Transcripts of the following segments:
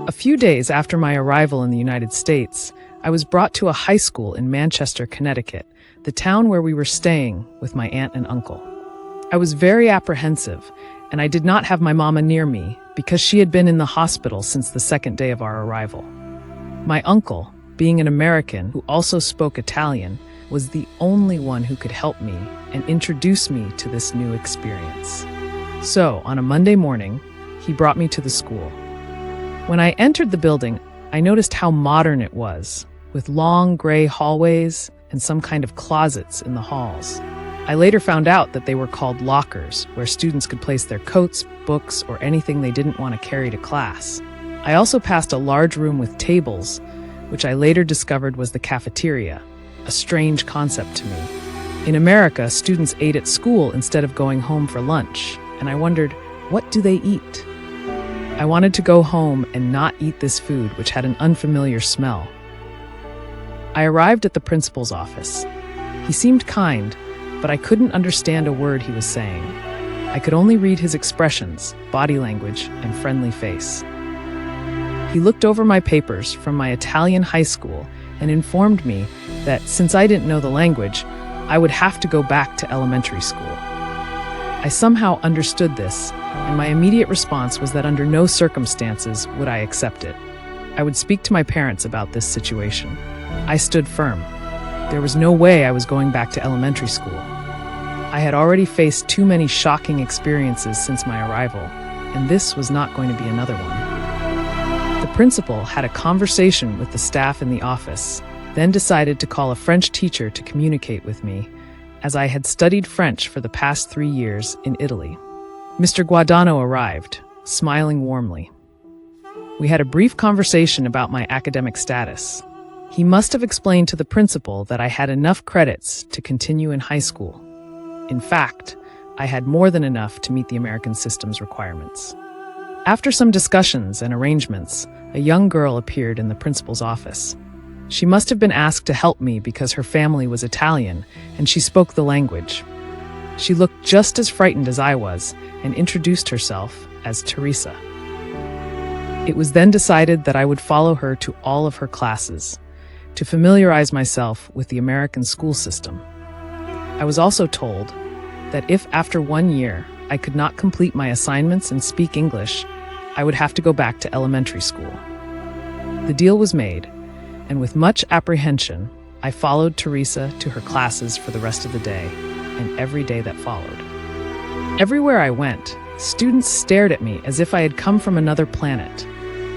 A few days after my arrival in the United States, I was brought to a high school in Manchester, Connecticut, the town where we were staying with my aunt and uncle. I was very apprehensive, and I did not have my mama near me because she had been in the hospital since the second day of our arrival. My uncle, being an American who also spoke Italian, was the only one who could help me and introduce me to this new experience. So, on a Monday morning, he brought me to the school. When I entered the building, I noticed how modern it was, with long gray hallways and some kind of closets in the halls. I later found out that they were called lockers, where students could place their coats, books, or anything they didn't want to carry to class. I also passed a large room with tables, which I later discovered was the cafeteria, a strange concept to me. In America, students ate at school instead of going home for lunch, and I wondered, what do they eat? I wanted to go home and not eat this food, which had an unfamiliar smell. I arrived at the principal's office. He seemed kind, but I couldn't understand a word he was saying. I could only read his expressions, body language, and friendly face. He looked over my papers from my Italian high school and informed me that since I didn't know the language, I would have to go back to elementary school. I somehow understood this, and my immediate response was that under no circumstances would I accept it. I would speak to my parents about this situation. I stood firm. There was no way I was going back to elementary school. I had already faced too many shocking experiences since my arrival, and this was not going to be another one. The principal had a conversation with the staff in the office, then decided to call a French teacher to communicate with me, as I had studied French for the past 3 years in Italy. Mr. Guadagno arrived, smiling warmly. We had a brief conversation about my academic status. He must have explained to the principal that I had enough credits to continue in high school. In fact, I had more than enough to meet the American system's requirements. After some discussions and arrangements, a young girl appeared in the principal's office. She must have been asked to help me because her family was Italian and she spoke the language. She looked just as frightened as I was and introduced herself as Teresa. It was then decided that I would follow her to all of her classes to familiarize myself with the American school system. I was also told that if after 1 year I could not complete my assignments and speak English, I would have to go back to elementary school. The deal was made, and with much apprehension, I followed Teresa to her classes for the rest of the day and every day that followed. Everywhere I went, students stared at me as if I had come from another planet.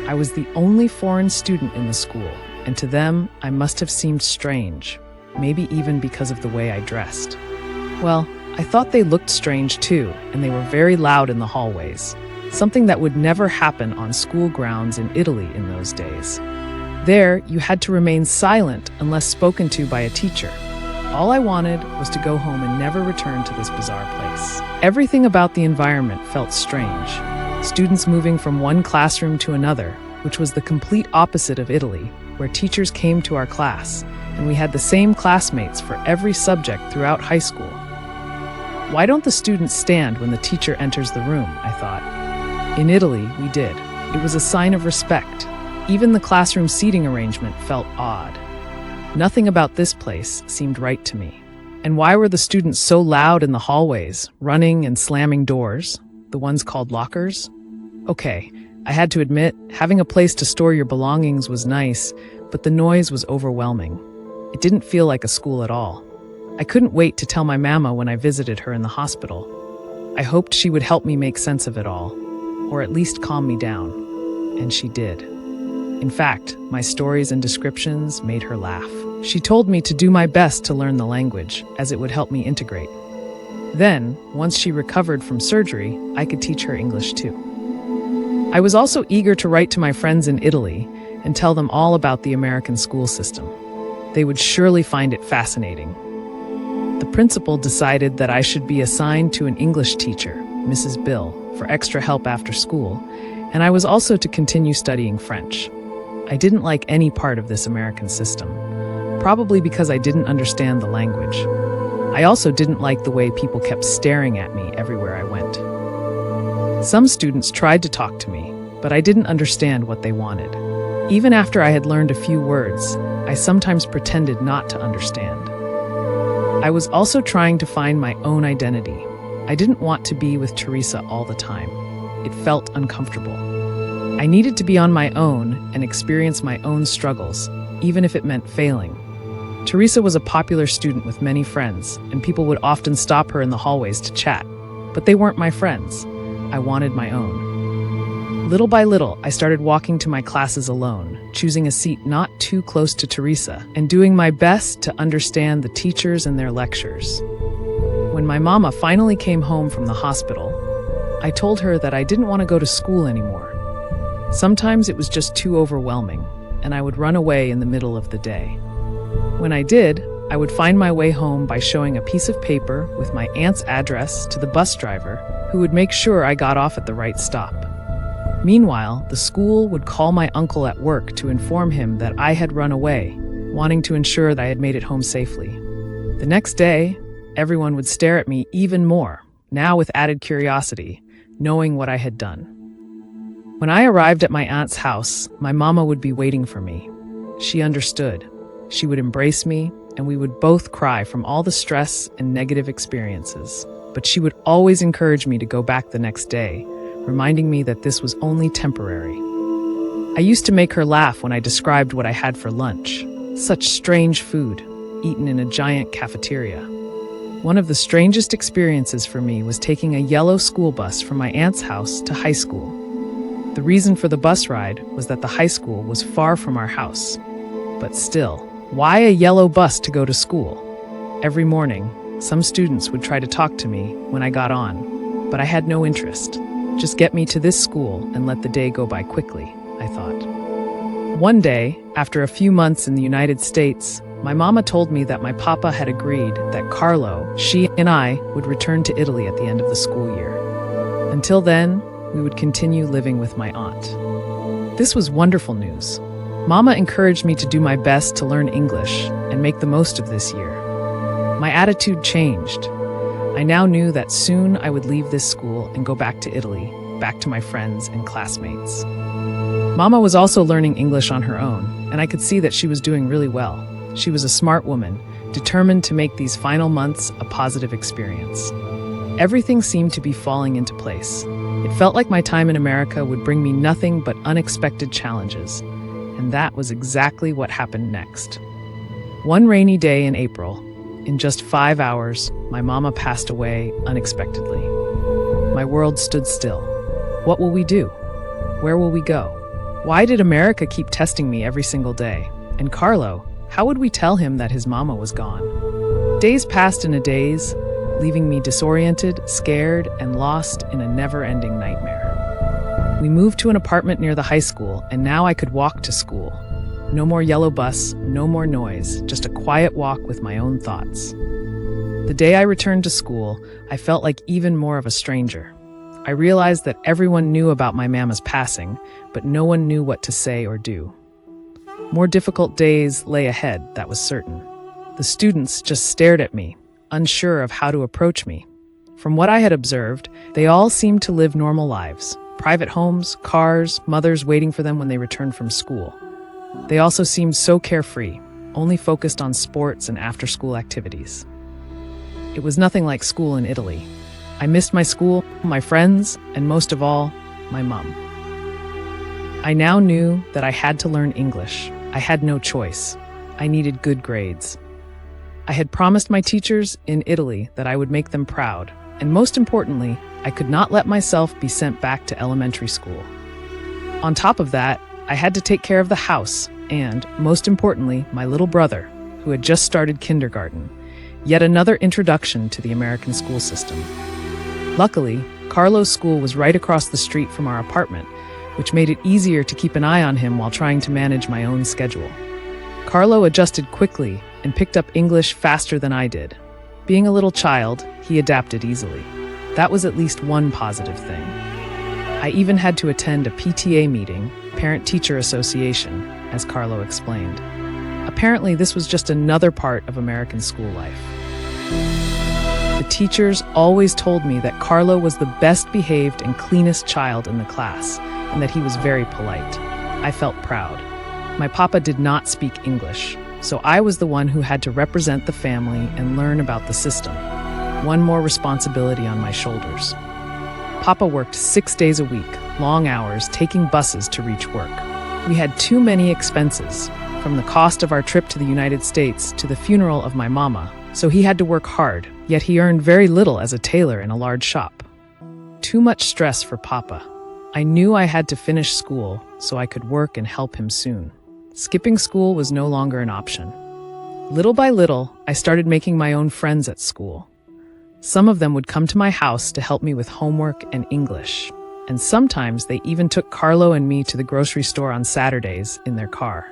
I was the only foreign student in the school, and to them, I must have seemed strange, maybe even because of the way I dressed. Well, I thought they looked strange too, and they were very loud in the hallways, something that would never happen on school grounds in Italy in those days. There, you had to remain silent unless spoken to by a teacher. All I wanted was to go home and never return to this bizarre place. Everything about the environment felt strange. Students moving from one classroom to another, which was the complete opposite of Italy, where teachers came to our class, and we had the same classmates for every subject throughout high school. Why don't the students stand when the teacher enters the room, I thought. In Italy, we did. It was a sign of respect. Even the classroom seating arrangement felt odd. Nothing about this place seemed right to me. And why were the students so loud in the hallways, running and slamming doors, the ones called lockers? Okay, I had to admit, having a place to store your belongings was nice, but the noise was overwhelming. It didn't feel like a school at all. I couldn't wait to tell my mama when I visited her in the hospital. I hoped she would help me make sense of it all, or at least calm me down. And she did. In fact, my stories and descriptions made her laugh. She told me to do my best to learn the language, as it would help me integrate. Then, once she recovered from surgery, I could teach her English too. I was also eager to write to my friends in Italy and tell them all about the American school system. They would surely find it fascinating. The principal decided that I should be assigned to an English teacher, Mrs. Bill, for extra help after school, and I was also to continue studying French. I didn't like any part of this American system, probably because I didn't understand the language. I also didn't like the way people kept staring at me everywhere I went. Some students tried to talk to me, but I didn't understand what they wanted. Even after I had learned a few words, I sometimes pretended not to understand. I was also trying to find my own identity. I didn't want to be with Teresa all the time. It felt uncomfortable. I needed to be on my own and experience my own struggles, even if it meant failing. Teresa was a popular student with many friends, and people would often stop her in the hallways to chat. But they weren't my friends. I wanted my own. Little by little, I started walking to my classes alone, choosing a seat not too close to Teresa, and doing my best to understand the teachers and their lectures. When my mama finally came home from the hospital, I told her that I didn't want to go to school anymore. Sometimes it was just too overwhelming, and I would run away in the middle of the day. When I did, I would find my way home by showing a piece of paper with my aunt's address to the bus driver, who would make sure I got off at the right stop. Meanwhile, the school would call my uncle at work to inform him that I had run away, wanting to ensure that I had made it home safely. The next day, everyone would stare at me even more, now with added curiosity, knowing what I had done. When I arrived at my aunt's house, my mama would be waiting for me. She understood. She would embrace me, and we would both cry from all the stress and negative experiences. But she would always encourage me to go back the next day, reminding me that this was only temporary. I used to make her laugh when I described what I had for lunch. Such strange food, eaten in a giant cafeteria. One of the strangest experiences for me was taking a yellow school bus from my aunt's house to high school. The reason for the bus ride was that the high school was far from our house. But still, why a yellow bus to go to school? Every morning, some students would try to talk to me when I got on, but I had no interest. Just get me to this school and let the day go by quickly, I thought. One day, after a few months in the United States, my mama told me that my papa had agreed that Carlo, she, and I would return to Italy at the end of the school year. Until then, we would continue living with my aunt. This was wonderful news. Mama encouraged me to do my best to learn English and make the most of this year. My attitude changed. I now knew that soon I would leave this school and go back to Italy, back to my friends and classmates. Mama was also learning English on her own, and I could see that she was doing really well. She was a smart woman, determined to make these final months a positive experience. Everything seemed to be falling into place. It felt like my time in America would bring me nothing but unexpected challenges, and that was exactly what happened next. One rainy day in April, in just 5 hours, my mama passed away unexpectedly. My world stood still. What will we do? Where will we go? Why did America keep testing me every single day? And Carlo, how would we tell him that his mama was gone? Days passed in a daze, leaving me disoriented, scared, and lost in a never-ending nightmare. We moved to an apartment near the high school, and now I could walk to school. No more yellow bus, no more noise, just a quiet walk with my own thoughts. The day I returned to school, I felt like even more of a stranger. I realized that everyone knew about my mama's passing, but no one knew what to say or do. More difficult days lay ahead, that was certain. The students just stared at me, unsure of how to approach me. From what I had observed, they all seemed to live normal lives. Private homes, cars, mothers waiting for them when they returned from school. They also seemed so carefree, only focused on sports and after-school activities. It was nothing like school in Italy. I missed my school, my friends, and most of all, my mom. I now knew that I had to learn English. I had no choice. I needed good grades. I had promised my teachers in Italy that I would make them proud, and most importantly, I could not let myself be sent back to elementary school. On top of that, I had to take care of the house and, most importantly, my little brother, who had just started kindergarten, yet another introduction to the American school system. Luckily, Carlo's school was right across the street from our apartment, which made it easier to keep an eye on him while trying to manage my own schedule. Carlo adjusted quickly and picked up English faster than I did. Being a little child, he adapted easily. That was at least one positive thing. I even had to attend a PTA meeting, Parent-Teacher Association, as Carlo explained. Apparently, this was just another part of American school life. The teachers always told me that Carlo was the best behaved and cleanest child in the class, and that he was very polite. I felt proud. My papa did not speak English, so I was the one who had to represent the family and learn about the system. One more responsibility on my shoulders. Papa worked 6 days a week, long hours, taking buses to reach work. We had too many expenses, from the cost of our trip to the United States to the funeral of my mama, so he had to work hard, yet he earned very little as a tailor in a large shop. Too much stress for Papa. I knew I had to finish school so I could work and help him soon. Skipping school was no longer an option. Little by little, I started making my own friends at school. Some of them would come to my house to help me with homework and English, and sometimes they even took Carlo and me to the grocery store on Saturdays in their car.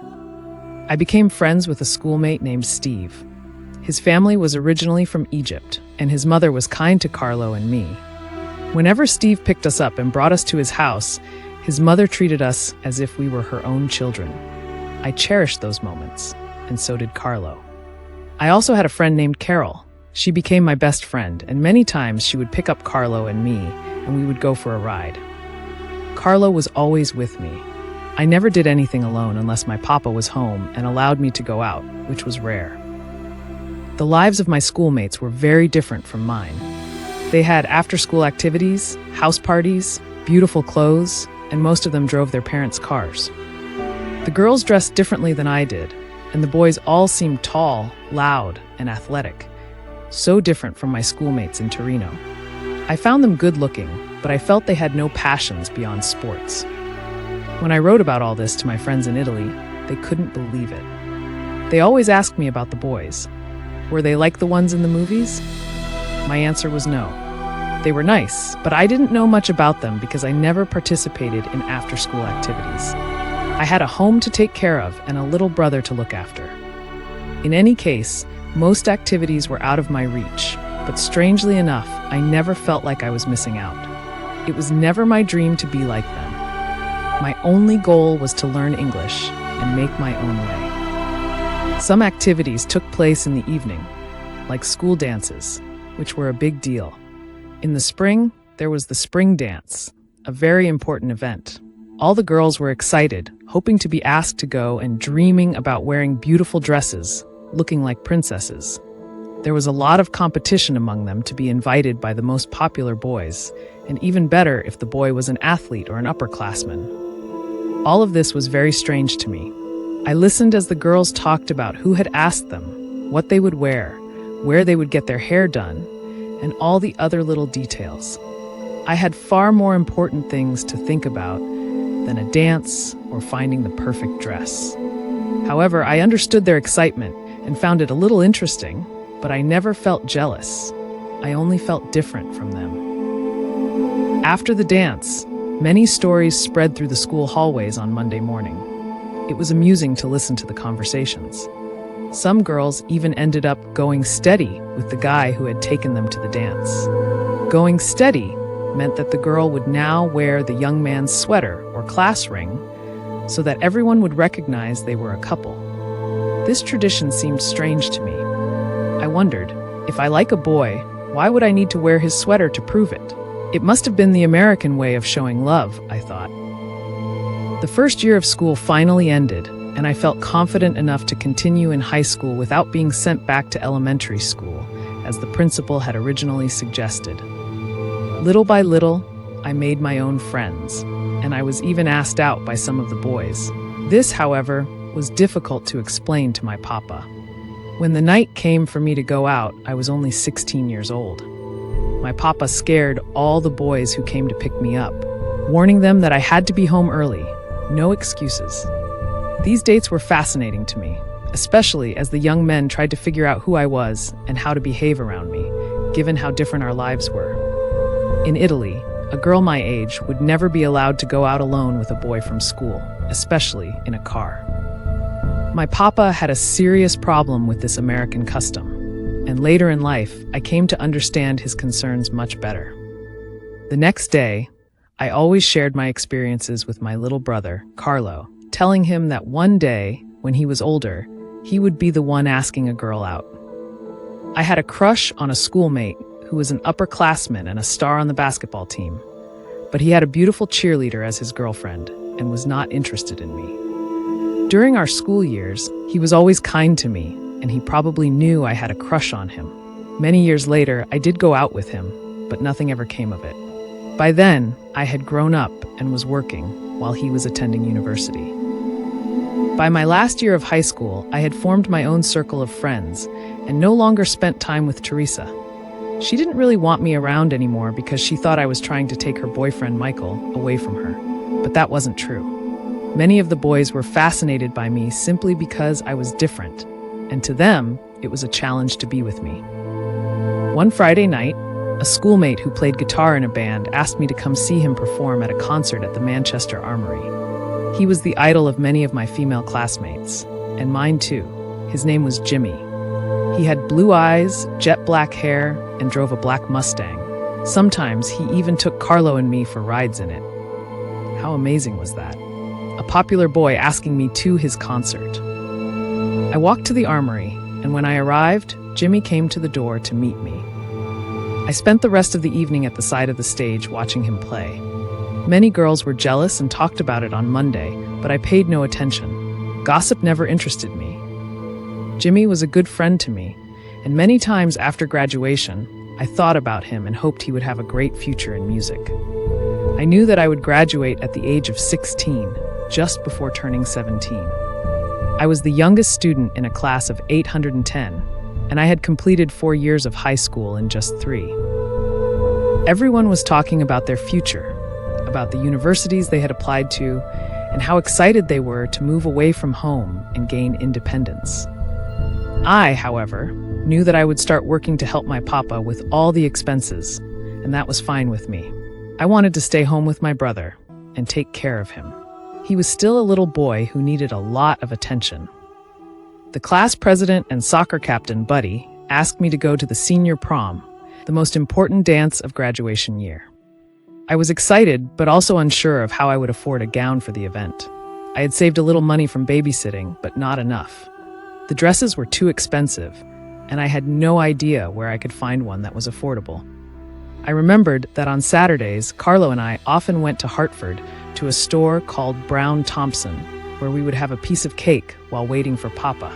I became friends with a schoolmate named Steve. His family was originally from Egypt, and his mother was kind to Carlo and me. Whenever Steve picked us up and brought us to his house, his mother treated us as if we were her own children. I cherished those moments, and so did Carlo. I also had a friend named Carol. She became my best friend, and many times she would pick up Carlo and me, and we would go for a ride. Carlo was always with me. I never did anything alone unless my papa was home and allowed me to go out, which was rare. The lives of my schoolmates were very different from mine. They had after-school activities, house parties, beautiful clothes, and most of them drove their parents' cars. The girls dressed differently than I did, and the boys all seemed tall, loud, and athletic. So different from my schoolmates in Torino. I found them good-looking, but I felt they had no passions beyond sports. When I wrote about all this to my friends in Italy, they couldn't believe it. They always asked me about the boys. Were they like the ones in the movies? My answer was no. They were nice, but I didn't know much about them because I never participated in after-school activities. I had a home to take care of and a little brother to look after. In any case, most activities were out of my reach, but strangely enough, I never felt like I was missing out. It was never my dream to be like them. My only goal was to learn English and make my own way. Some activities took place in the evening, like school dances, which were a big deal. In the spring, there was the spring dance, a very important event. All the girls were excited, hoping to be asked to go and dreaming about wearing beautiful dresses, looking like princesses. There was a lot of competition among them to be invited by the most popular boys, and even better if the boy was an athlete or an upperclassman. All of this was very strange to me. I listened as the girls talked about who had asked them, what they would wear, where they would get their hair done, and all the other little details. I had far more important things to think about than a dance or finding the perfect dress. However, I understood their excitement and found it a little interesting, but I never felt jealous. I only felt different from them. After the dance, many stories spread through the school hallways on Monday morning. It was amusing to listen to the conversations. Some girls even ended up going steady with the guy who had taken them to the dance. Going steady meant that the girl would now wear the young man's sweater or class ring so that everyone would recognize they were a couple. This tradition seemed strange to me. I wondered, if I like a boy, why would I need to wear his sweater to prove it? It must have been the American way of showing love, I thought. The first year of school finally ended, and I felt confident enough to continue in high school without being sent back to elementary school, as the principal had originally suggested. Little by little, I made my own friends, and I was even asked out by some of the boys. This, however, was difficult to explain to my papa. When the night came for me to go out, I was only 16 years old. My papa scared all the boys who came to pick me up, warning them that I had to be home early. No excuses. These dates were fascinating to me, especially as the young men tried to figure out who I was and how to behave around me, given how different our lives were. In Italy, a girl my age would never be allowed to go out alone with a boy from school, especially in a car. My papa had a serious problem with this American custom, and later in life, I came to understand his concerns much better. The next day, I always shared my experiences with my little brother, Carlo, telling him that one day, when he was older, he would be the one asking a girl out. I had a crush on a schoolmate who was an upperclassman and a star on the basketball team. But he had a beautiful cheerleader as his girlfriend and was not interested in me. During our school years, he was always kind to me, and he probably knew I had a crush on him. Many years later, I did go out with him, but nothing ever came of it. By then, I had grown up and was working while he was attending university. By my last year of high school, I had formed my own circle of friends and no longer spent time with Teresa. She didn't really want me around anymore because she thought I was trying to take her boyfriend, Michael, away from her. But that wasn't true. Many of the boys were fascinated by me simply because I was different, and to them, it was a challenge to be with me. One Friday night, a schoolmate who played guitar in a band asked me to come see him perform at a concert at the Manchester Armory. He was the idol of many of my female classmates, and mine too. His name was Jimmy. He had blue eyes, jet black hair, and drove a black Mustang. Sometimes he even took Carlo and me for rides in it. How amazing was that? A popular boy asking me to his concert. I walked to the Armory, and when I arrived, Jimmy came to the door to meet me. I spent the rest of the evening at the side of the stage watching him play. Many girls were jealous and talked about it on Monday, but I paid no attention. Gossip never interested me. Jimmy was a good friend to me, and many times after graduation, I thought about him and hoped he would have a great future in music. I knew that I would graduate at the age of 16, just before turning 17. I was the youngest student in a class of 810, and I had completed 4 years of high school in just 3. Everyone was talking about their future, about the universities they had applied to, and how excited they were to move away from home and gain independence. I, however, knew that I would start working to help my papa with all the expenses, and that was fine with me. I wanted to stay home with my brother and take care of him. He was still a little boy who needed a lot of attention. The class president and soccer captain, Buddy, asked me to go to the senior prom, the most important dance of graduation year. I was excited, but also unsure of how I would afford a gown for the event. I had saved a little money from babysitting, but not enough. The dresses were too expensive, and I had no idea where I could find one that was affordable. I remembered that on Saturdays, Carlo and I often went to Hartford to a store called Brown Thompson, where we would have a piece of cake while waiting for Papa.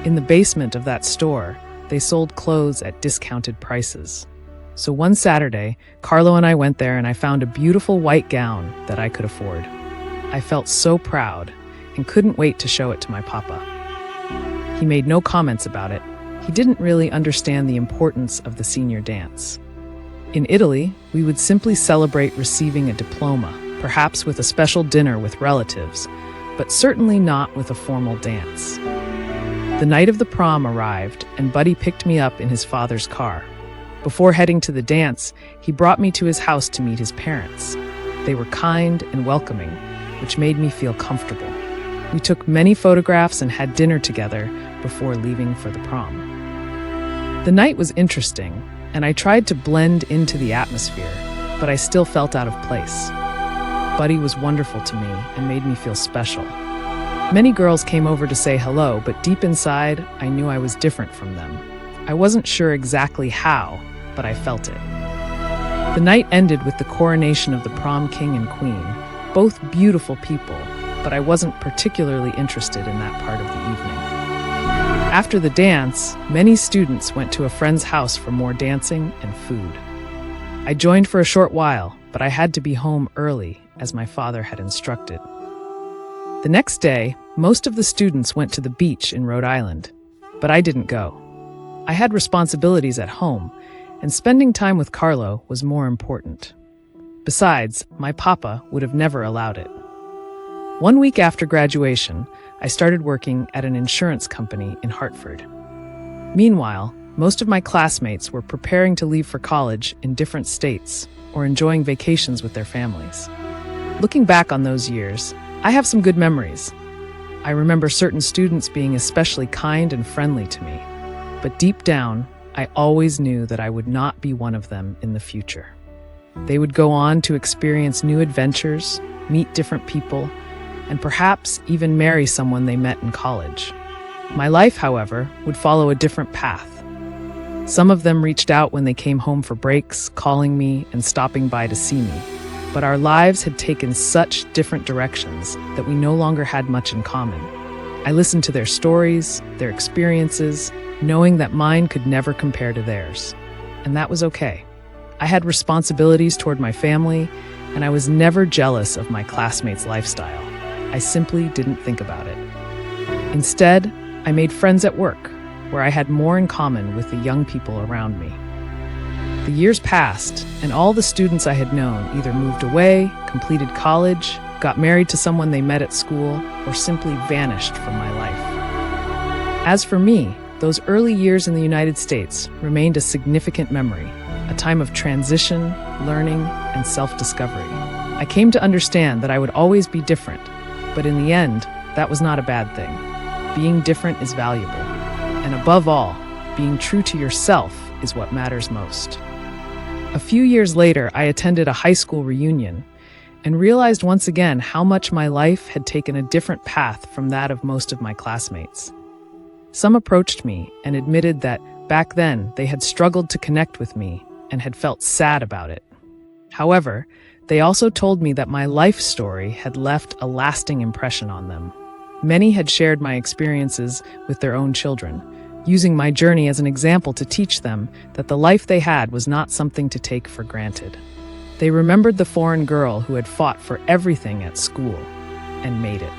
In the basement of that store, they sold clothes at discounted prices. So one Saturday, Carlo and I went there and I found a beautiful white gown that I could afford. I felt so proud and couldn't wait to show it to my Papa. He made no comments about it. He didn't really understand the importance of the senior dance. In Italy, we would simply celebrate receiving a diploma, perhaps with a special dinner with relatives, but certainly not with a formal dance. The night of the prom arrived, and Buddy picked me up in his father's car. Before heading to the dance, he brought me to his house to meet his parents. They were kind and welcoming, which made me feel comfortable. We took many photographs and had dinner together before leaving for the prom. The night was interesting, and I tried to blend into the atmosphere, but I still felt out of place. Buddy was wonderful to me and made me feel special. Many girls came over to say hello, but deep inside, I knew I was different from them. I wasn't sure exactly how, but I felt it. The night ended with the coronation of the prom king and queen, both beautiful people, but I wasn't particularly interested in that part of the evening. After the dance, many students went to a friend's house for more dancing and food. I joined for a short while, but I had to be home early, as my father had instructed. The next day, most of the students went to the beach in Rhode Island, but I didn't go. I had responsibilities at home, and spending time with Carlo was more important. Besides, my papa would have never allowed it. 1 week after graduation, I started working at an insurance company in Hartford. Meanwhile, most of my classmates were preparing to leave for college in different states or enjoying vacations with their families. Looking back on those years, I have some good memories. I remember certain students being especially kind and friendly to me, but deep down, I always knew that I would not be one of them in the future. They would go on to experience new adventures, meet different people, and perhaps even marry someone they met in college. My life, however, would follow a different path. Some of them reached out when they came home for breaks, calling me and stopping by to see me. But our lives had taken such different directions that we no longer had much in common. I listened to their stories, their experiences, knowing that mine could never compare to theirs. And that was okay. I had responsibilities toward my family, and I was never jealous of my classmates' lifestyle. I simply didn't think about it. Instead, I made friends at work, where I had more in common with the young people around me. The years passed, and all the students I had known either moved away, completed college, got married to someone they met at school, or simply vanished from my life. As for me, those early years in the United States remained a significant memory, a time of transition, learning, and self-discovery. I came to understand that I would always be different, but in the end, that was not a bad thing. Being different is valuable. And above all, being true to yourself is what matters most. A few years later, I attended a high school reunion and realized once again how much my life had taken a different path from that of most of my classmates. Some approached me and admitted that back then they had struggled to connect with me and had felt sad about it. However, they also told me that my life story had left a lasting impression on them. Many had shared my experiences with their own children, using my journey as an example to teach them that the life they had was not something to take for granted. They remembered the foreign girl who had fought for everything at school and made it.